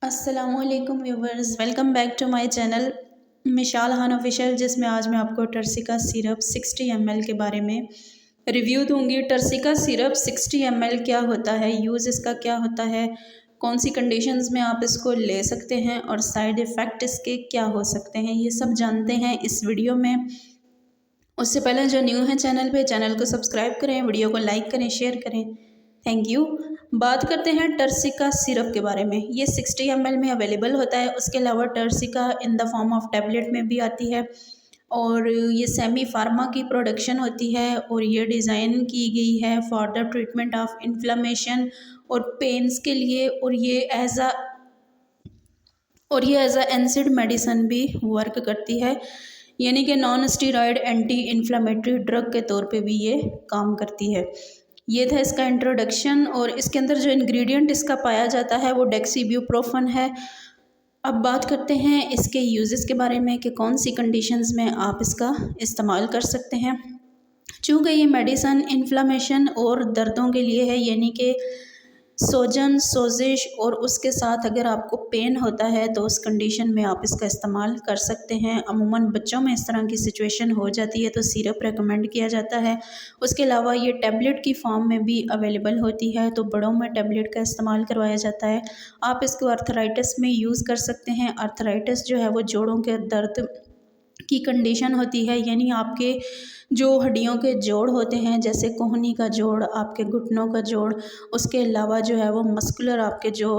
अस्सलामुअलैकुम viewers, welcome back to my channel Mishal Khan official, जिसमें आज मैं आपको टर्सिका सिरप 60 ml के बारे में रिव्यू दूंगी। टर्सिका सिरप 60 ml क्या होता है, यूज़ इसका क्या होता है, कौन सी कंडीशंस में आप इसको ले सकते हैं और साइड इफ़ेक्ट इसके क्या हो सकते हैं, ये सब जानते हैं इस वीडियो में। उससे पहले जो न्यू है चैनल पे, चैनल को सब्सक्राइब करें, वीडियो को लाइक करें, शेयर करें। Thank you. बात करते हैं टर्सिका सिरप के बारे में। ये 60 ml में अवेलेबल होता है। उसके अलावा turcica in the form of tablet में भी आती है और ये सेमी फार्मा की प्रोडक्शन होती है और ये डिज़ाइन की गई है for the treatment of inflammation और पेन्स के लिए, और ये एज अ एसिड मेडिसिन भी वर्क करती है, यानी कि non steroid anti inflammatory drug के तौर पे भी ये काम करती है। ये था इसका इंट्रोडक्शन। और इसके अंदर जो इंग्रेडिएंट इसका पाया जाता है वो डेक्सीब्यूप्रोफन है। अब बात करते हैं इसके यूजेस के बारे में कि कौन सी कंडीशंस में आप इसका इस्तेमाल कर सकते हैं। चूँकि ये मेडिसन इन्फ्लामेशन और दर्दों के लिए है, यानी कि सोजन, सोजिश और उसके साथ अगर आपको पेन होता है तो उस कंडीशन में आप इसका इस्तेमाल कर सकते हैं। अमूमन बच्चों में इस तरह की सिचुएशन हो जाती है तो सिरप रेकमेंड किया जाता है। उसके अलावा ये टैबलेट की फॉर्म में भी अवेलेबल होती है, तो बड़ों में टैबलेट का इस्तेमाल करवाया जाता है। आप इसको अर्थराइटिस में यूज़ कर सकते हैं। अर्थराइटिस जो है वो जोड़ों के दर्द की कंडीशन होती है, यानी आपके जो हड्डियों के जोड़ होते हैं, जैसे कोहनी का जोड़, आपके घुटनों का जोड़, उसके अलावा जो है वो मस्कुलर आपके जो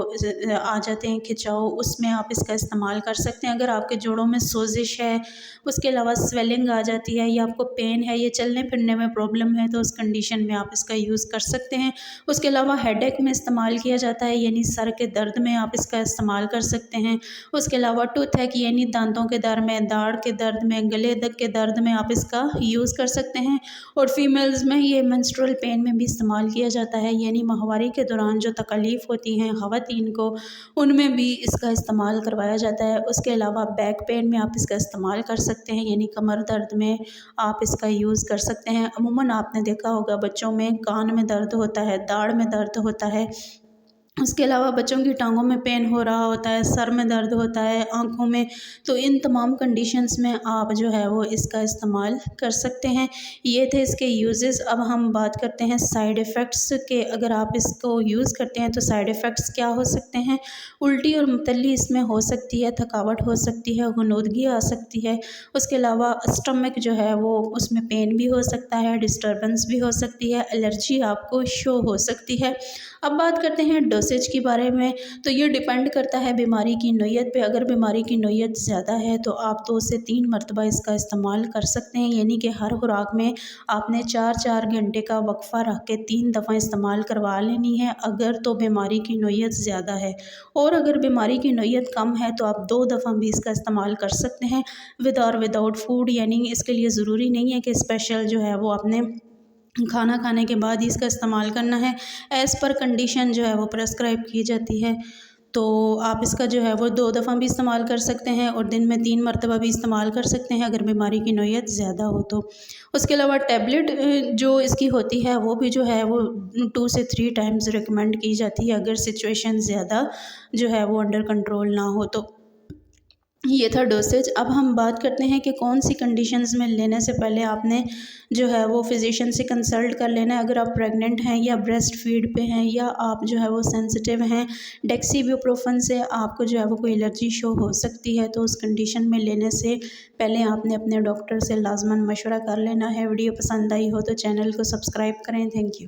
आ जाते हैं खिंचाव, उसमें आप इसका इस्तेमाल कर सकते हैं। अगर आपके जोड़ों में सोजिश है, उसके अलावा स्वेलिंग आ जाती है या आपको पेन है, ये चलने फिरने में प्रॉब्लम है, तो उस कंडीशन में आप इसका यूज़ कर सकते हैं। उसके अलावा हेडेक में इस्तेमाल किया जाता है, यानी सर के दर्द में आप इसका इस्तेमाल कर सकते हैं। उसके अलावा टूथ है कि यानी दांतों के दर्द में, दाढ़ के दर्द में, गले के दर्द में आप इसका यूज़ कर सकते हैं। और फीमेल्स में ये मेंस्ट्रुअल पेन में भी इस्तेमाल किया जाता है, यानी माहवारी के दौरान जो तकलीफ़ होती हैं ख़वातीन को, उनमें भी इसका इस्तेमाल करवाया जाता है। उसके अलावा बैक पेन में आप इसका इस्तेमाल कर सकते हैं, यानी कमर दर्द में आप इसका यूज़ कर सकते हैं। अमूमन आपने देखा होगा बच्चों में कान में दर्द होता है, दाढ़ में दर्द होता है, उसके अलावा बच्चों की टांगों में पेन हो रहा होता है, सर में दर्द होता है, आँखों में, तो इन तमाम कंडीशंस में आप जो है वो इसका इस्तेमाल कर सकते हैं। ये थे इसके यूजेस। अब हम बात करते हैं साइड इफ़ेक्ट्स के। अगर आप इसको यूज़ करते हैं तो साइड इफ़ेक्ट्स क्या हो सकते हैं। उल्टी और मतली इसमें हो सकती है, थकावट हो सकती है, गुनोदगी आ सकती है। उसके अलावा स्टमक जो है वो उसमें पेन भी हो सकता है, डिस्टर्बेंस भी हो सकती है, एलर्जी आपको शो हो सकती है। अब बात करते हैं डोसेज के बारे में। तो ये डिपेंड करता है बीमारी की नौइयत पे। अगर बीमारी की नौइयत ज़्यादा है तो आप 2 से 3 मरतबा इसका इस्तेमाल कर सकते हैं, यानी कि हर खुराक में आपने 4-4 घंटे का वक्फ़ा रख के 3 दफ़ा इस्तेमाल करवा लेनी है, अगर तो बीमारी की नौइयत ज़्यादा है। और अगर बीमारी की नौइयत कम है तो आप 2 दफ़ा भी इसका इस्तेमाल कर सकते हैं, विद और विदाउट फूड। यानी इसके लिए ज़रूरी नहीं है कि स्पेशल जो है वो आपने खाना खाने के बाद ही इसका इस्तेमाल करना है। एज़ पर कंडीशन जो है वो प्रेस्क्राइब की जाती है। तो आप इसका जो है वो 2 दफ़ा भी इस्तेमाल कर सकते हैं और दिन में 3 मरतबा भी इस्तेमाल कर सकते हैं, अगर बीमारी की नौइयत ज़्यादा हो तो। उसके अलावा टैबलेट जो इसकी होती है वो भी जो है वो 2 से 3 टाइम्स रिकमेंड की जाती है, अगर सिचुएशन ज़्यादा जो है वो अंडर कंट्रोल ना हो तो। ये था डोसेज। अब हम बात करते हैं कि कौन सी कंडीशंस में लेने से पहले आपने जो है वो फिजिशियन से कंसल्ट कर लेना है। अगर आप प्रेग्नेंट हैं या ब्रेस्ट फीड पे हैं या आप जो है वो सेंसिटिव हैं, डेक्सीब्यूप्रोफन से आपको जो है वो कोई एलर्जी शो हो सकती है, तो उस कंडीशन में लेने से पहले आपने अपने डॉक्टर से लाजमन मशवरा कर लेना है। वीडियो पसंद आई हो तो चैनल को सब्सक्राइब करें। Thank you.